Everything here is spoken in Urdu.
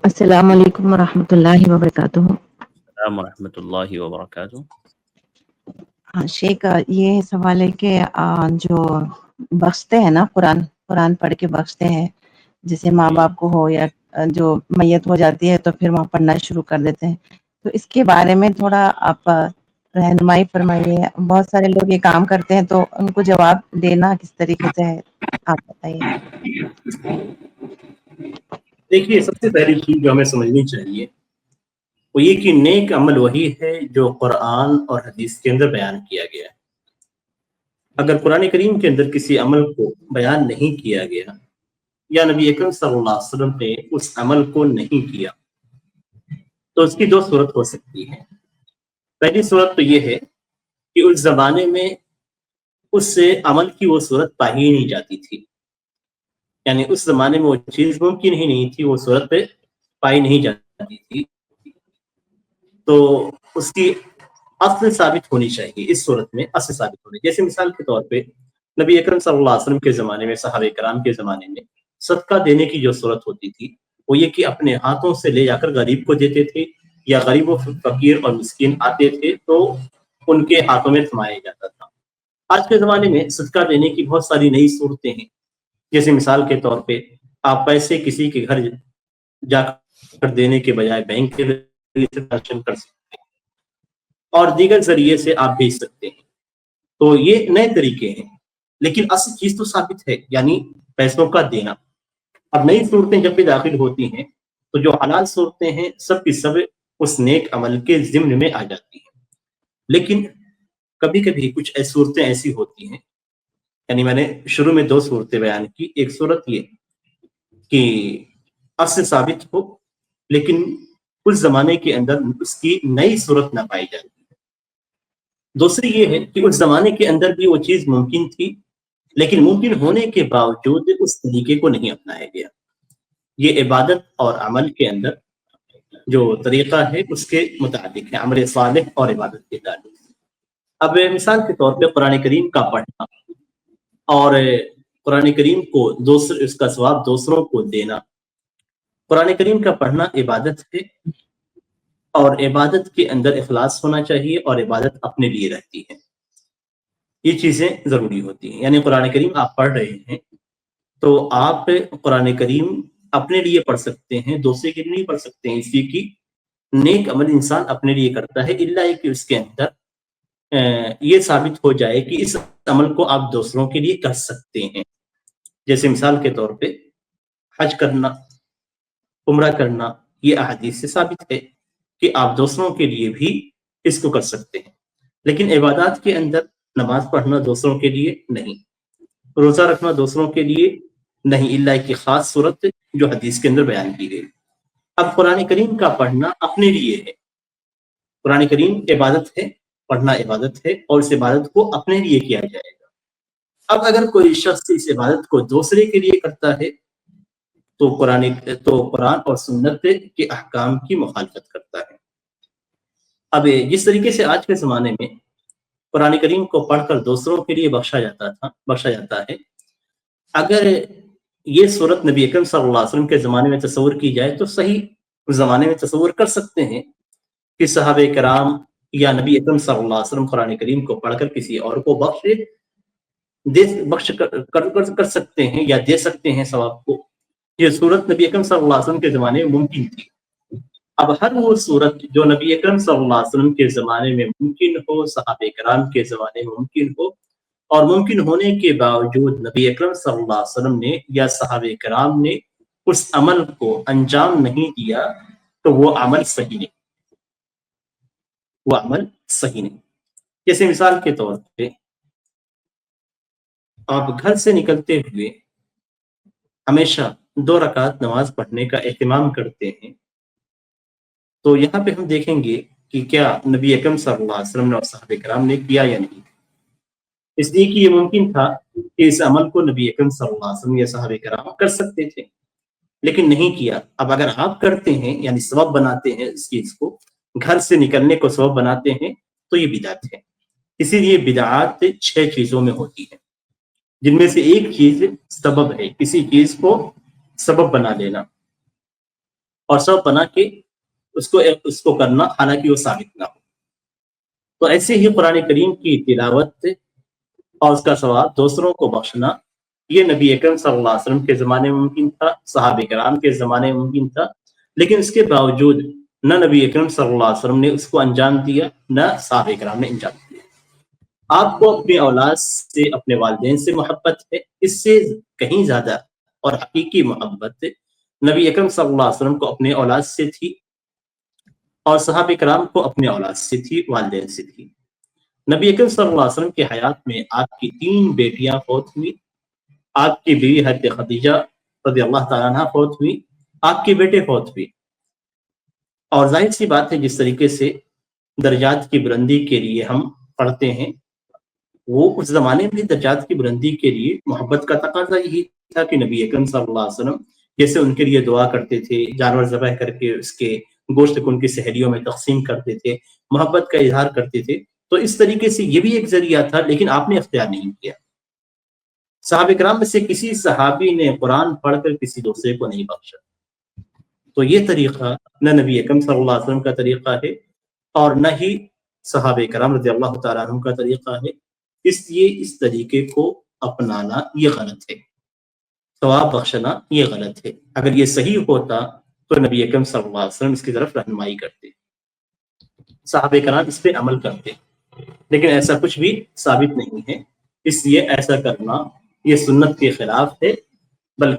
السلام علیکم ورحمۃ اللہ وبرکاتہ۔ السلام ورحمۃ اللہ وبرکاتہ۔ شیخ، یہ سوال ہے کہ جو بخشتے ہیں نا، قرآن پڑھ کے بخشتے ہیں، جیسے ماں باپ کو ہو یا جو میت ہو جاتی ہے تو پھر وہاں پڑھنا شروع کر دیتے ہیں، تو اس کے بارے میں تھوڑا آپ رہنمائی فرمائیے۔ بہت سارے لوگ یہ کام کرتے ہیں تو ان کو جواب دینا کس طریقے سے ہے، آپ بتائیے۔ دیکھیے، سب سے پہلی چیز جو ہمیں سمجھنی چاہیے وہ یہ کہ نیک عمل وہی ہے جو قرآن اور حدیث کے اندر بیان کیا گیا ہے۔ اگر قرآن کریم کے اندر کسی عمل کو بیان نہیں کیا گیا یا نبی اکرم صلی اللہ علیہ وسلم نے اس عمل کو نہیں کیا تو اس کی دو صورت ہو سکتی ہے۔ پہلی صورت تو یہ ہے کہ اس زمانے میں اس سے عمل کی وہ صورت پائی ہی نہیں جاتی تھی، یعنی اس زمانے میں وہ چیز ممکن ہی نہیں تھی، وہ صورت پہ پائی نہیں جاتی تھی، تو اس کی اصل ثابت ہونی چاہیے۔ اس صورت میں اصل ثابت ہونی، جیسے مثال کے طور پہ نبی اکرم صلی اللہ علیہ وسلم کے زمانے میں، صحابہ کرام کے زمانے میں صدقہ دینے کی جو صورت ہوتی تھی وہ یہ کہ اپنے ہاتھوں سے لے جا کر غریب کو دیتے تھے، یا غریب و فقیر اور مسکین آتے تھے تو ان کے ہاتھوں میں تھمایا جاتا تھا۔ آج کے زمانے میں صدقہ دینے کی بہت ساری نئی صورتیں ہیں، جیسے مثال کے طور پہ آپ پیسے کسی کے گھر جا کر دینے کے بجائے بینک کے ذریعے سے ٹرانزیکشن کر سکتے ہیں اور دیگر ذریعے سے آپ بھیج سکتے ہیں، تو یہ نئے طریقے ہیں، لیکن اصل چیز تو ثابت ہے، یعنی پیسوں کا دینا۔ اب نئی صورتیں جب بھی داخل ہوتی ہیں تو جو حلال صورتیں ہیں سب کی سب اس نیک عمل کے ضمن میں آ جاتی ہیں، لیکن کبھی کبھی کچھ صورتیں ایسی ہوتی ہیں، یعنی میں نے شروع میں دو صورتیں بیان کی، ایک صورت یہ کہ اصل ثابت ہو لیکن اس زمانے کے اندر اس کی نئی صورت نہ پائی جاتی ہے، دوسری یہ ہے کہ اس زمانے کے اندر بھی وہ چیز ممکن تھی لیکن ممکن ہونے کے باوجود اس طریقے کو نہیں اپنایا گیا۔ یہ عبادت اور عمل کے اندر جو طریقہ ہے اس کے متعلق ہے، عمل صالح اور عبادت کے تعلق۔ اب مثال کے طور پہ قرآن کریم کا پڑھنا اور قرآن کریم کو اس کا ثواب دوسروں کو دینا، قرآن کریم کا پڑھنا عبادت ہے اور عبادت کے اندر اخلاص ہونا چاہیے اور عبادت اپنے لیے رہتی ہے، یہ چیزیں ضروری ہوتی ہیں۔ یعنی قرآن کریم آپ پڑھ رہے ہیں تو آپ قرآن کریم اپنے لیے پڑھ سکتے ہیں، دوسرے کے لیے نہیں پڑھ سکتے ہیں، اس لیے کہ نیک عمل انسان اپنے لیے کرتا ہے، الا کہ اس کے اندر یہ ثابت ہو جائے کہ اس عمل کو آپ دوسروں کے لیے کر سکتے ہیں، جیسے مثال کے طور پہ حج کرنا، عمرہ کرنا، یہ احادیث سے ثابت ہے کہ آپ دوسروں کے لیے بھی اس کو کر سکتے ہیں، لیکن عبادات کے اندر نماز پڑھنا دوسروں کے لیے نہیں، روزہ رکھنا دوسروں کے لیے نہیں، الا کی خاص صورت جو حدیث کے اندر بیان کی گئی۔ اب قرآن کریم کا پڑھنا اپنے لیے ہے، قرآن کریم عبادت ہے، پڑھنا عبادت ہے اور اس عبادت کو اپنے لیے کیا جائے گا۔ اب اگر کوئی شخص اس عبادت کو دوسرے کے لیے کرتا ہے تو قرآن اور سنت کے احکام کی مخالفت کرتا ہے۔ اب جس طریقے سے آج کے زمانے میں قرآن کریم کو پڑھ کر دوسروں کے لیے بخشا جاتا ہے، اگر یہ صورت نبی اکرم صلی اللہ علیہ وسلم کے زمانے میں تصور کی جائے تو صحیح اس زمانے میں تصور کر سکتے ہیں کہ صحابہ کرام یا نبی اکرم صلی اللہ علیہ وسلم قرآن کریم کو پڑھ کر کسی اور کو بخش کر سکتے ہیں یا دے سکتے ہیں ثواب کو۔ یہ صورت نبی اکرم صلی اللہ علیہ وسلم کے زمانے میں ممکن تھی۔ اب ہر وہ صورت جو نبی اکرم صلی اللہ علیہ وسلم کے زمانے میں ممکن ہو، صحابہ کرام کے زمانے میں ممکن ہو، اور ممکن ہونے کے باوجود نبی اکرم صلی اللہ علیہ وسلم نے یا صحابہ کرام نے اس عمل کو انجام نہیں دیا تو وہ عمل صحیح نہیں، وہ عمل صحیح نہیں۔ جیسے مثال کے طور پہ آپ گھر سے نکلتے ہوئے ہمیشہ 2 رکعت نماز پڑھنے کا اہتمام کرتے ہیں، تو یہاں پہ ہم دیکھیں گے کہ کیا نبی اکرم صلی اللہ علیہ وسلم اور صحابہ کرام نے کیا یا نہیں، اس لیے کہ یہ ممکن تھا کہ اس عمل کو نبی اکرم صلی اللہ علیہ وسلم یا صحابہ کرام کر سکتے تھے لیکن نہیں کیا۔ اب اگر آپ کرتے ہیں یعنی سبب بناتے ہیں، اس چیز کو گھر سے نکلنے کو سبب بناتے ہیں تو یہ بدعت ہے۔ اسی لیے بدعات 6 چیزوں میں ہوتی ہے، جن میں سے ایک چیز سبب ہے، کسی چیز کو سبب بنا لینا، اور سبب بنا کے اس کو کرنا حالانکہ وہ ثابت نہ ہو. تو ایسے ہی قرآن کریم کی تلاوت اور اس کا ثواب دوسروں کو بخشنا یہ نبی اکرم صلی اللہ علیہ وسلم کے زمانے میں ممکن تھا، صحابہ کرام کے زمانے میں ممکن تھا، لیکن اس کے باوجود نہ نبی اکرم صلی اللہ علیہ وسلم نے اس کو انجام دیا، نہ صحابہ کرام نے انجام دیا. آپ کو اپنی اولاد سے، اپنے والدین سے محبت ہے، اس سے کہیں زیادہ اور حقیقی محبت نبی اکرم صلی اللہ علیہ وسلم کو اپنے اولاد سے تھی اور صحابہ کرام کو اپنے اولاد سے تھی، والدین سے تھی. نبی اکرم صلی اللہ علیہ وسلم کی حیات میں آپ کی 3 بیٹیاں فوت ہوئی، آپ کی بیوی حضرت خدیجہ رضی اللہ تعالیٰ عنہ فوت ہوئی، آپ کے بیٹے فوت ہوئے. اور ظاہر سی بات ہے جس طریقے سے درجات کی بلندی کے لیے ہم پڑھتے ہیں، وہ اس زمانے میں درجات کی بلندی کے لیے محبت کا تقاضا یہی تھا کہ نبی اکرم صلی اللہ علیہ وسلم جیسے ان کے لیے دعا کرتے تھے، جانور ذبح کر کے اس کے گوشت کو ان کی سہیلیوں میں تقسیم کرتے تھے، محبت کا اظہار کرتے تھے، تو اس طریقے سے یہ بھی ایک ذریعہ تھا، لیکن آپ نے اختیار نہیں کیا. صحابہ کرام میں سے کسی صحابی نے قرآن پڑھ کر کسی دوسرے کو نہیں بخشا. تو یہ طریقہ نہ نبی اکرم صلی اللہ علیہ وسلم کا طریقہ ہے اور نہ ہی صحابہ کرام رضی اللہ تعالیٰ عنہ کا طریقہ ہے. اس لیے اس طریقے کو اپنانا یہ غلط ہے، ثواب بخشنا یہ غلط ہے. اگر یہ صحیح ہوتا تو نبی اکرم صلی اللہ علیہ وسلم اس کی طرف رہنمائی کرتے، صحابہ کرام اس پہ عمل کرتے، لیکن ایسا کچھ بھی ثابت نہیں ہے. اس لیے ایسا کرنا یہ سنت کے خلاف ہے